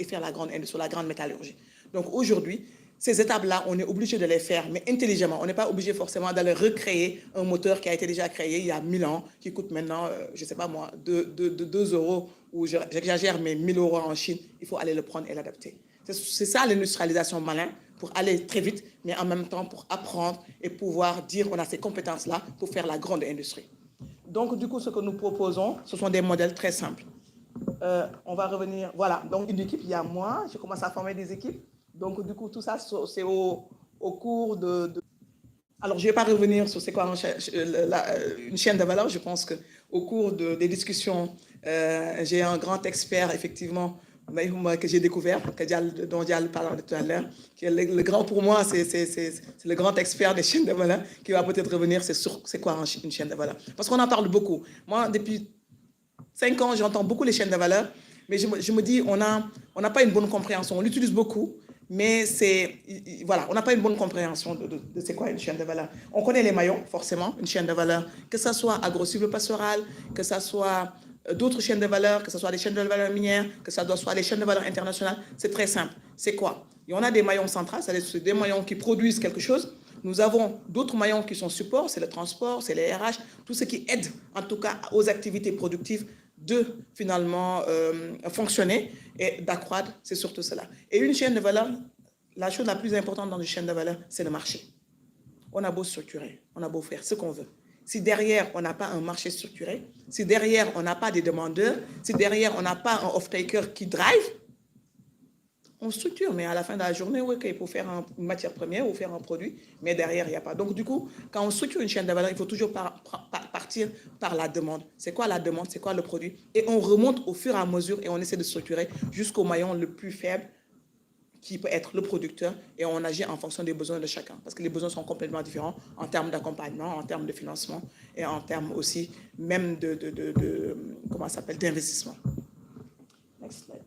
et faire la grande industrie, la grande métallurgie. Donc aujourd'hui, ces étapes-là, on est obligé de les faire, mais intelligemment. On n'est pas obligé forcément d'aller recréer un moteur qui a été déjà créé il y a 1000 ans, qui coûte maintenant, je ne sais pas moi, 2 euros, ou j'exagère, mais 1000 euros en Chine. Il faut aller le prendre et l'adapter. C'est ça l'industrialisation malin, pour aller très vite, mais en même temps pour apprendre et pouvoir dire on a ces compétences-là pour faire la grande industrie. Donc, du coup, ce que nous proposons, ce sont des modèles très simples. On va revenir, voilà, donc une équipe, il y a moi, je commence à former des équipes. Donc, du coup, tout ça, c'est au cours de... Alors, je ne vais pas revenir sur c'est quoi une chaîne de valeur. Je pense qu'au cours des discussions, j'ai un grand expert, effectivement, que j'ai découvert, dont Dial parlait tout à l'heure, qui est le grand pour moi, c'est le grand expert des chaînes de valeur qui va peut-être revenir sur c'est quoi une chaîne de valeur. Parce qu'on en parle beaucoup. Moi, depuis 5 ans, j'entends beaucoup les chaînes de valeur, mais je me dis, on n'a pas une bonne compréhension. On l'utilise beaucoup, mais voilà, on n'a pas une bonne compréhension de c'est quoi une chaîne de valeur. On connaît les maillons, forcément, une chaîne de valeur, que ce soit agro-silvopastorale, que ce soit d'autres chaînes de valeur, que ce soit des chaînes de valeur minières, que ce soit des chaînes de valeur internationales. C'est très simple. C'est quoi? Et on a des maillons centraux, c'est des maillons qui produisent quelque chose. Nous avons d'autres maillons qui sont supports, c'est le transport, c'est les RH, tout ce qui aide en tout cas aux activités productives de finalement fonctionner et d'accroître, c'est surtout cela. Et une chaîne de valeur, la chose la plus importante dans une chaîne de valeur, c'est le marché. On a beau structurer, on a beau faire ce qu'on veut. Si derrière, on n'a pas un marché structuré, si derrière, on n'a pas des demandeurs, si derrière, on n'a pas un off-taker qui drive, on structure, mais à la fin de la journée, oui, il faut faire une matière première ou faire un produit, mais derrière, il n'y a pas. Donc, du coup, quand on structure une chaîne de valeur, il faut toujours partir par la demande. C'est quoi la demande? C'est quoi le produit? Et on remonte au fur et à mesure et on essaie de structurer jusqu'au maillon le plus faible, qui peut être le producteur, et on agit en fonction des besoins de chacun, parce que les besoins sont complètement différents en termes d'accompagnement, en termes de financement, et en termes aussi même comment ça s'appelle, d'investissement. Next slide.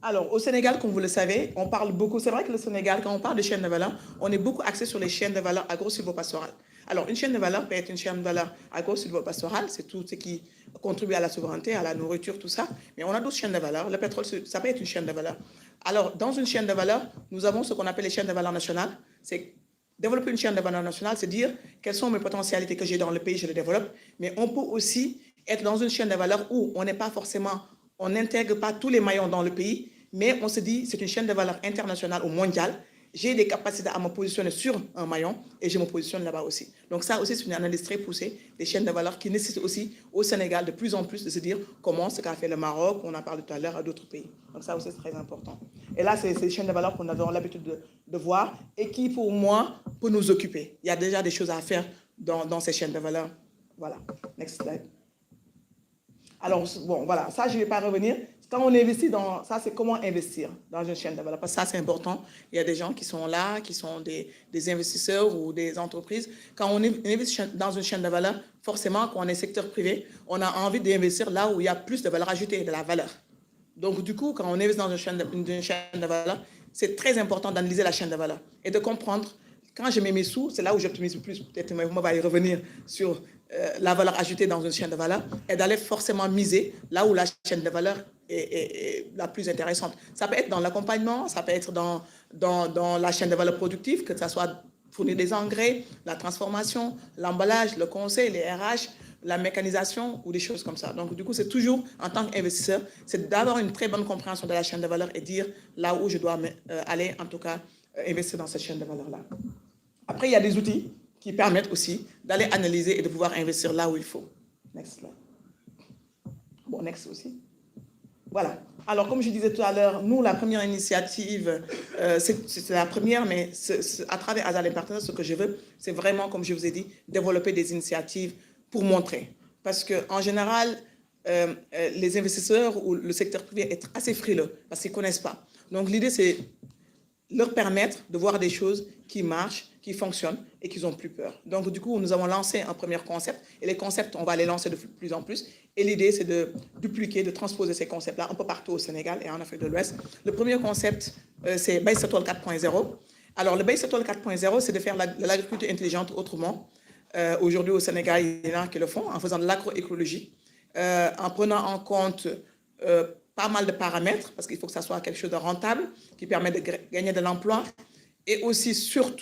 Alors, au Sénégal, comme vous le savez, on parle beaucoup, c'est vrai que le Sénégal, quand on parle de chaîne de valeur, on est beaucoup axé sur les chaînes de valeur agro-silvopastorales. Alors, une chaîne de valeur peut être une chaîne de valeur agro-silvopastorale, c'est tout ce qui contribue à la souveraineté, à la nourriture, tout ça. Mais on a d'autres chaînes de valeur. Le pétrole, ça peut être une chaîne de valeur. Alors, dans une chaîne de valeur, nous avons ce qu'on appelle les chaînes de valeur nationales. C'est développer une chaîne de valeur nationale, c'est dire quelles sont mes potentialités que j'ai dans le pays, je les développe. Mais on peut aussi être dans une chaîne de valeur où on n'est pas forcément, on n'intègre pas tous les maillons dans le pays, mais on se dit c'est une chaîne de valeur internationale ou mondiale. J'ai des capacités à me positionner sur un maillon et je me positionne là-bas aussi. Donc ça aussi, c'est une analyse très poussée des chaînes de valeur qui nécessitent aussi au Sénégal de plus en plus de se dire comment ce qu'a fait le Maroc, on en parle tout à l'heure, à d'autres pays. Donc ça aussi, c'est très important. Et là, c'est des chaînes de valeur qu'on a l'habitude de voir et qui, pour moi, peut nous occuper. Il y a déjà des choses à faire dans ces chaînes de valeur. Voilà. Next slide. Alors, bon, voilà, ça, je ne vais pas revenir. Quand on investit dans ça, c'est comment investir dans une chaîne de valeur. Parce que ça, c'est important. Il y a des gens qui sont là, qui sont des investisseurs ou des entreprises. Quand on investit dans une chaîne de valeur, forcément, quand on est secteur privé, on a envie d'investir là où il y a plus de valeur ajoutée et de la valeur. Donc, du coup, quand on investit dans une chaîne de valeur, c'est très important d'analyser la chaîne de valeur et de comprendre, quand je mets mes sous, c'est là où j'optimise le plus. Peut-être que on va y revenir sur la valeur ajoutée dans une chaîne de valeur et d'aller forcément miser là où la chaîne de valeur est la plus intéressante. Ça peut être dans l'accompagnement, ça peut être dans la chaîne de valeur productive, que ce soit fournir des engrais, la transformation, l'emballage, le conseil, les RH, la mécanisation ou des choses comme ça. Donc, du coup, c'est toujours, en tant qu'investisseur, c'est d'avoir une très bonne compréhension de la chaîne de valeur et dire là où je dois aller, en tout cas, investir dans cette chaîne de valeur-là. Après, il y a des outils qui permettent aussi d'aller analyser et de pouvoir investir là où il faut. Next slide. Bon, next aussi. Voilà. Alors, comme je disais tout à l'heure, nous, la première initiative, c'est la première, mais à travers Azal et Partenaires, ce que je veux, c'est vraiment, comme je vous ai dit, développer des initiatives pour montrer. Parce qu'en général, les investisseurs ou le secteur privé est assez frileux parce qu'ils ne connaissent pas. Donc, l'idée, c'est leur permettre de voir des choses qui marchent, qui fonctionnent et qu'ils n'ont plus peur. Donc, du coup, nous avons lancé un premier concept et les concepts, on va les lancer de plus en plus. Et l'idée, c'est de dupliquer, de transposer ces concepts-là un peu partout au Sénégal et en Afrique de l'Ouest. Le premier concept, c'est Baysetol 4.0. Alors, le Baysetol 4.0, c'est de faire l'agriculture intelligente autrement. Aujourd'hui, au Sénégal, il y en a qui le font en faisant de l'agroécologie, en prenant en compte pas mal de paramètres, parce qu'il faut que ça soit quelque chose de rentable, qui permet de gagner de l'emploi, et aussi, surtout,